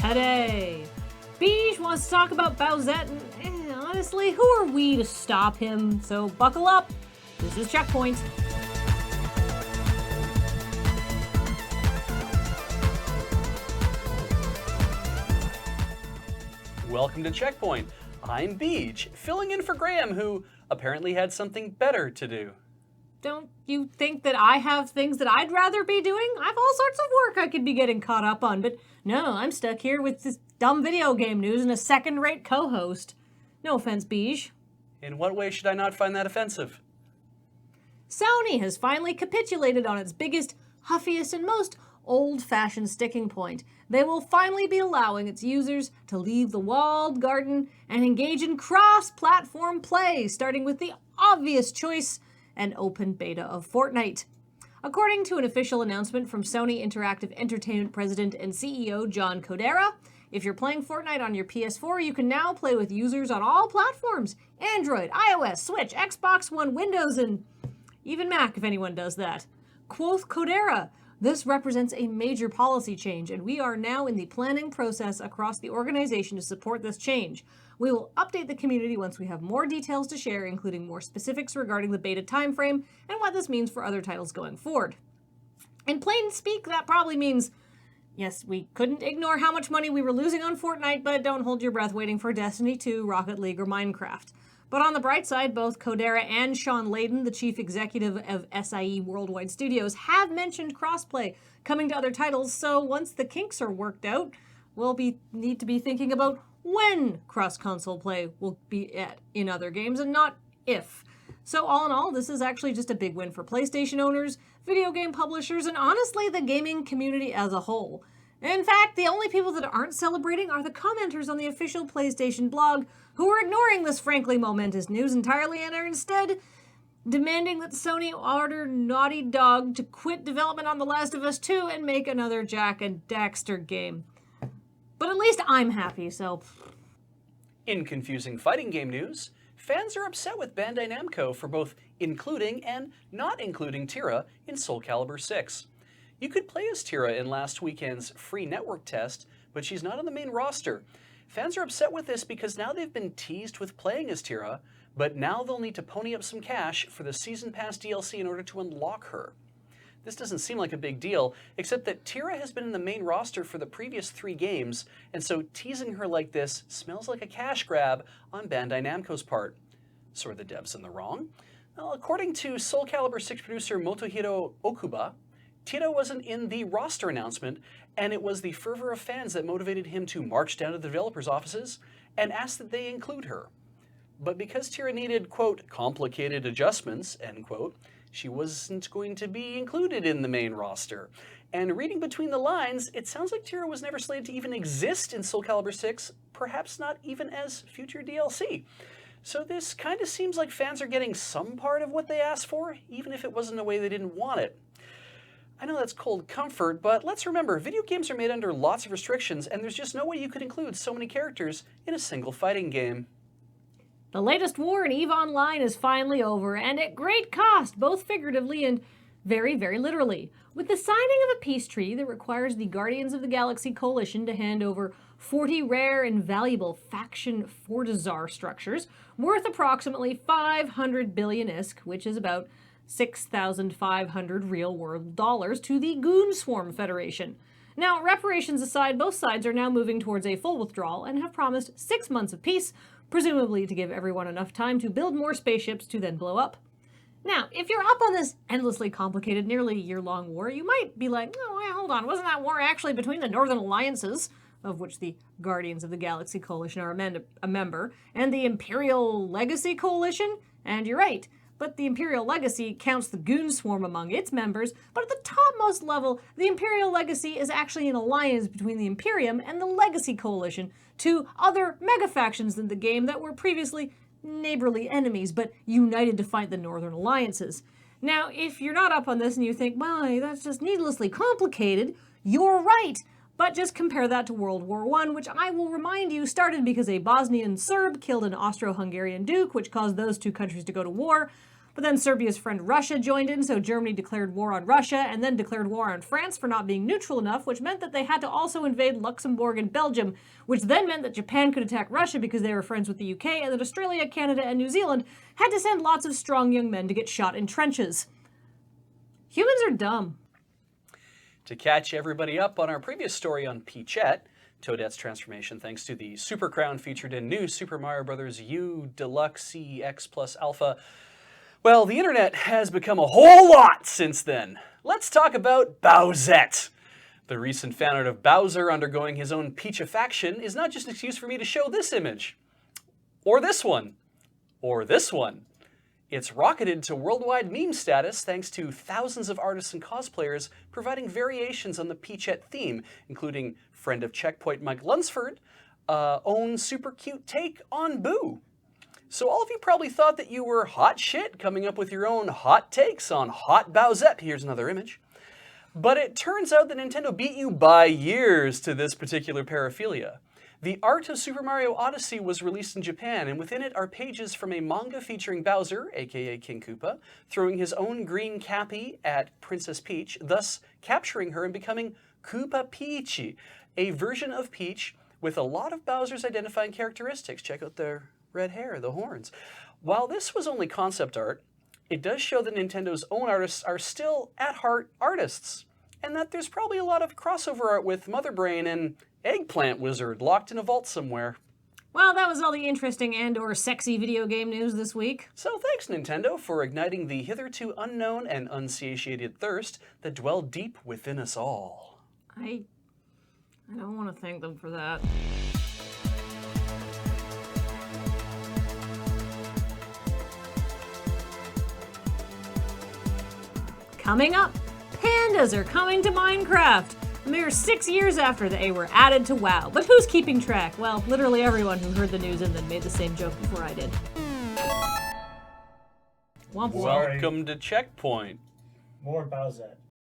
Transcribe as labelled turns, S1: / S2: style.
S1: today. Beige wants to talk about Bowsette, and honestly, who are we to stop him? So buckle up. This is CheckPoint.
S2: Welcome to CheckPoint. I'm Beige, filling in for Graham, who apparently had something better to do.
S1: Don't you think that I have things that I'd rather be doing? I have all sorts of work I could be getting caught up on, but no, I'm stuck here with this dumb video game news and a second-rate co-host. No offense, Beige.
S2: In what way should I not find that offensive?
S1: Sony has finally capitulated on its biggest, huffiest, and most old-fashioned sticking point. They will finally be allowing its users to leave the walled garden and engage in cross-platform play, starting with the obvious choice and open beta of Fortnite. According to an official announcement from Sony Interactive Entertainment President and CEO John Codera, if you're playing Fortnite on your PS4, you can now play with users on all platforms: Android, iOS, Switch, Xbox One, Windows, and even Mac if anyone does that. Quoth Codera, "This represents a major policy change, and we are now in the planning process across the organization to support this change. We will update the community once we have more details to share, including more specifics regarding the beta timeframe and what this means for other titles going forward." In plain speak, that probably means, yes, we couldn't ignore how much money we were losing on Fortnite, but don't hold your breath waiting for Destiny 2, Rocket League, or Minecraft. But on the bright side, both Codera and Sean Layden, the chief executive of SIE Worldwide Studios, have mentioned crossplay coming to other titles, so once the kinks are worked out, we'll need to be thinking about when cross-console play will be in other games and not if. So all in all, this is actually just a big win for PlayStation owners, video game publishers, and honestly, the gaming community as a whole. In fact, the only people that aren't celebrating are the commenters on the official PlayStation blog, who are ignoring this frankly momentous news entirely and are instead demanding that Sony order Naughty Dog to quit development on The Last of Us 2 and make another Jak and Daxter game. But at least I'm happy, so...
S2: In confusing fighting game news, fans are upset with Bandai Namco for both including and not including Tira in Soul Calibur 6. You could play as Tira in last weekend's free network test, but she's not on the main roster. Fans are upset with this because now they've been teased with playing as Tira, but now they'll need to pony up some cash for the Season Pass DLC in order to unlock her. This doesn't seem like a big deal, except that Tira has been in the main roster for the previous 3 games, and so teasing her like this smells like a cash grab on Bandai Namco's part. So are the devs in the wrong? Well, according to Soul Calibur 6 producer Motohiro Okuba, Tira wasn't in the roster announcement, and it was the fervor of fans that motivated him to march down to the developers' offices and ask that they include her. But because Tira needed, quote, complicated adjustments, end quote, she wasn't going to be included in the main roster. And reading between the lines, it sounds like Tira was never slated to even exist in Soul Calibur 6, perhaps not even as future DLC. So this kind of seems like fans are getting some part of what they asked for, even if it wasn't the way they didn't want it. I know that's cold comfort, but let's remember, video games are made under lots of restrictions, and there's just no way you could include so many characters in a single fighting game.
S1: The latest war in EVE Online is finally over, and at great cost, both figuratively and very, very literally. With the signing of a peace treaty that requires the Guardians of the Galaxy Coalition to hand over 40 rare and valuable faction Fortizar structures, worth approximately 500 billion ISK, which is about 6,500 real-world dollars, to the Goon Swarm Federation. Now, reparations aside, both sides are now moving towards a full withdrawal and have promised 6 months of peace, presumably to give everyone enough time to build more spaceships to then blow up. Now, if you're up on this endlessly complicated, nearly year-long war, you might be like, oh, wait, hold on, wasn't that war actually between the Northern Alliances, of which the Guardians of the Galaxy Coalition are a member, and the Imperial Legacy Coalition? And you're right, but the Imperial Legacy counts the Goon Swarm among its members, but at the topmost level, the Imperial Legacy is actually an alliance between the Imperium and the Legacy Coalition, 2 other mega-factions in the game that were previously neighborly enemies, but united to fight the Northern Alliances. Now, if you're not up on this and you think, well, that's just needlessly complicated, you're right. But just compare that to World War I, which I will remind you started because a Bosnian Serb killed an Austro-Hungarian duke, which caused those 2 countries to go to war. But then Serbia's friend Russia joined in, so Germany declared war on Russia and then declared war on France for not being neutral enough, which meant that they had to also invade Luxembourg and Belgium, which then meant that Japan could attack Russia because they were friends with the UK, and that Australia, Canada, and New Zealand had to send lots of strong young men to get shot in trenches. Humans are dumb.
S2: To catch everybody up on our previous story on Peachette, Toadette's transformation thanks to the Super Crown featured in New Super Mario Bros. U Deluxe CEX Plus Alpha, well, the internet has become a whole lot since then. Let's talk about Bowsette. The recent fan art of Bowser undergoing his own Peachifaction is not just an excuse for me to show this image, or this one, or this one. It's rocketed to worldwide meme status thanks to thousands of artists and cosplayers providing variations on the Peachette theme, including friend of CheckPoint Mike Lunsford, own super cute take on Boo. So all of you probably thought that you were hot shit coming up with your own hot takes on Hot Bowsette. Here's another image. But it turns out that Nintendo beat you by years to this particular paraphilia. The art of Super Mario Odyssey was released in Japan, and within it are pages from a manga featuring Bowser, aka King Koopa, throwing his own green cappy at Princess Peach, thus capturing her and becoming Koopa Peachy, a version of Peach with a lot of Bowser's identifying characteristics. Check out their red hair, the horns. While this was only concept art, it does show that Nintendo's own artists are still, at heart, artists, and that there's probably a lot of crossover art with Mother Brain and Eggplant Wizard locked in a vault somewhere.
S1: Well, that was all the interesting and/or sexy video game news this week.
S2: So thanks, Nintendo, for igniting the hitherto unknown and unsatiated thirst that dwelled deep within us all.
S1: I don't want to thank them for that. Coming up, pandas are coming to Minecraft. A mere 6 years after they were added to WoW. But who's keeping track? Well, literally everyone who heard the news and then made the same joke before I did. Womp womp.
S2: Welcome to CheckPoint.
S3: More Bowsette.